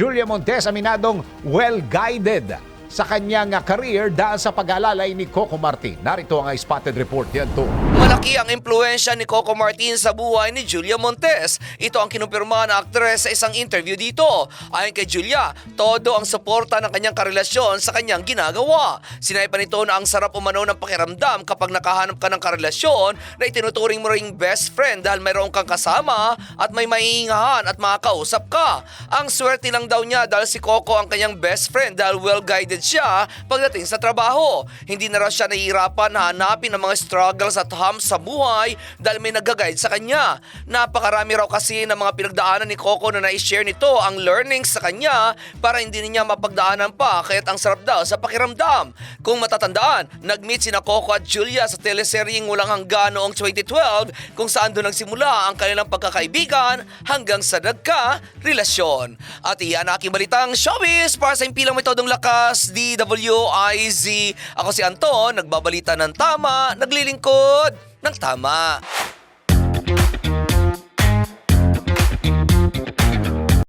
Julia Montes aminadong well-guided sa kanyang career dahil sa pag-alalay ni Coco Martin. Narito ang spotted report yan to. Malaki ang impluensya ni Coco Martin sa buhay ni Julia Montes. Ito ang kinumpirma ng aktres sa isang interview dito. Ayon kay Julia, todo ang suporta ng kanyang karelasyon sa kanyang ginagawa. Sinabi pa nito na ang sarap umano ng pakiramdam kapag nakahanap ka ng karelasyon na itinuturing mo ring best friend dahil mayroon kang kasama at may maiingahan at makakausap ka. Ang swerte lang daw niya dahil si Coco ang kanyang best friend dahil well-guided siya pagdating sa trabaho. Hindi na raw siya nahihirapan na hanapin ang mga struggles at hams sa buhay dahil may nag-guide sa kanya. Napakarami raw kasi ng mga pinagdaanan ni Coco na na-share nito ang learnings sa kanya para hindi niya mapagdaanan pa kaya't ang sarap daw sa pakiramdam. Kung matatandaan, nag-meet sina Coco at Julia sa teleseryeng Walang Hanggan noong 2012 kung saan doon nagsimula ang kanilang pagkakaibigan hanggang sa nagka-relasyon. At iyan ang aking balitang showbiz para sa impilang metodong lakas DWIZ. Ako si Anton, nagbabalita ng tama, naglilingkod ng tama.